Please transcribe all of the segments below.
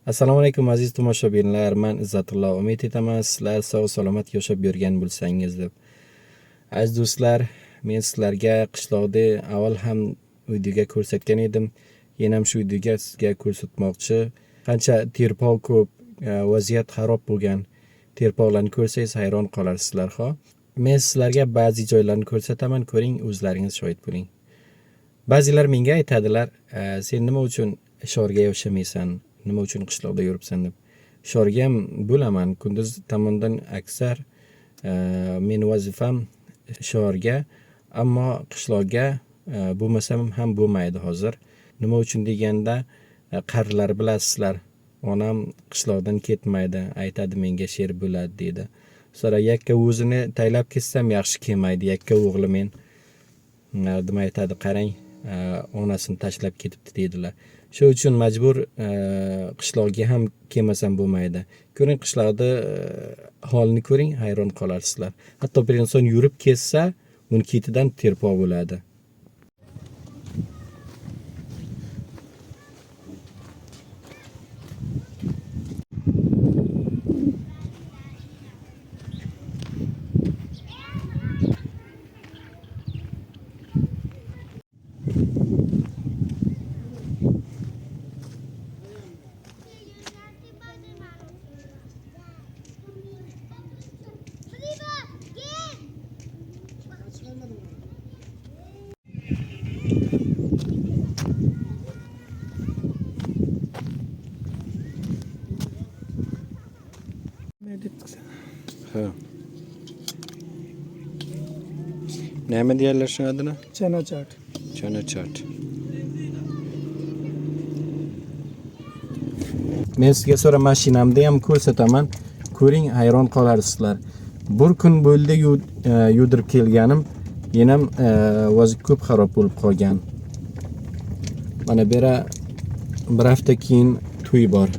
Assalomu alaykum aziz tomoshabinlar. Men Izzatullo. Umid etaman sizlar sog' salomat yashab yurgan bo'lsangiz deb. Aziz do'stlar, men sizlarga qishloqda avval ham videoga ko'rsatgan edim. Yana ham shu videoga sizga ko'rsatmoqchi. Qancha terpol ko'p, vaziyat xarob bo'lgan terpollarni ko'rsangiz hayron qolarsizlar, ho. Men sizlarga ba'zi joylarni ko'rsataman, ko'ring, o'zlaringiz shohid bo'ling. Ba'zilar menga aytadilar, sen nima uchun shorga yashamaysan? Nima uchun qishloqda yuribsan deb. Shorga ham bo'laman. Kunduz tomondan aksar meni vazifam shorga, ammo qishloqga bo'lmasam ham bo'lmaydi hozir. Nima uchun deganda qarilar bilasizlar. Onam qishloqdan ketmaydi, aytadi menga sher bo'ladi dedi. Sonra yakka o'zini taylab ketsam yaxshi kelmaydi. Yakka o'g'li men nima aytadi, qarang, onasini tashlab ketibdi dedilar. Shu uchun majbur qishloqga ham kelmasam bo'lmaydi. Ko'ring, qishloqda holni ko'ring, hayron qolarsizlar. Hatto bir inson yurib ketsa, uni ketidan terpol bo'ladi. Ha. Nima deyarlar shuni adini? Chana chat. Chana chat. Men sizga so'ra mashinamda ham ko'rsataman. Ko'ring, hayron qolarsizlar. Bir kun bo'ldi yudirib kelganim, yana vaziyat ko'p xarob bo'lib qolgan. Mana bera bir hafta keyin to'y bor.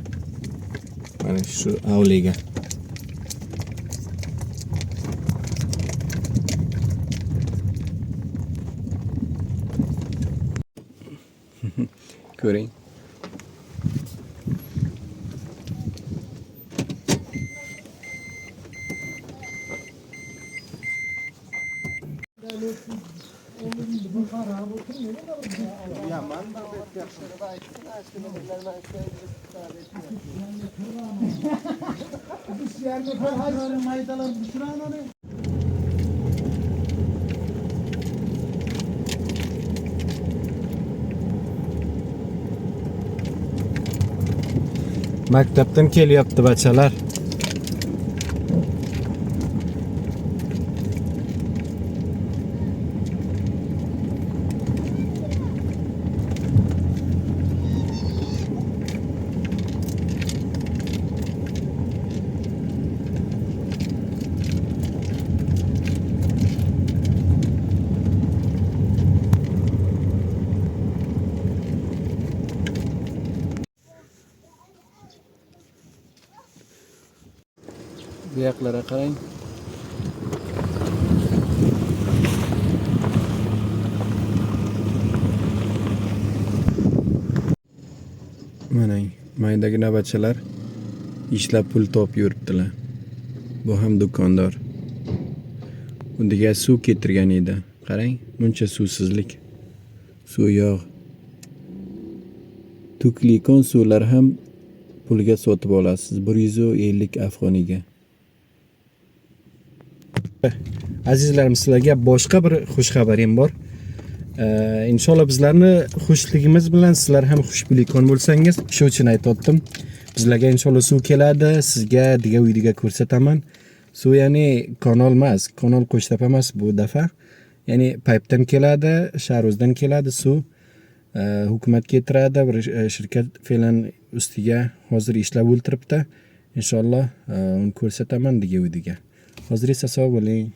Mana shu avliga. Ko'ring. Maktabdan kelyapti bachalar. Bu yoqlarga qarang. Mana maydagina bachalar ishlab pul topib yuribdilar. Bu ham do'kondor. Undiga suv keltirgan edi. Qarang, buncha suvsizlik. Suv yo'q. Tuklikon suvlar ham pulga sotib olasiz. 150 afg'oniga. Azizlarim, sizlarga boshqa bir xush xabarim bor. Inshaalloh bizlarni xushligimiz bilan sizlar ham xushbilikon bo'lsangiz, shu uchun aytdim. Bizlarga inshaalloh suv keladi, sizga degan videoga ko'rsataman. Suv ya'ni kanal emas, kanal qo'shtap emas bu dafa. Ya'ni paypdan keladi, Sharuzdan keladi suv. Hukumat keltiradi, bir shirkat falan ustiga hozir ishlab o'tiribdi. Inshaalloh uni ko'rsataman degan videoga. Hozir esa sog' bo'ling.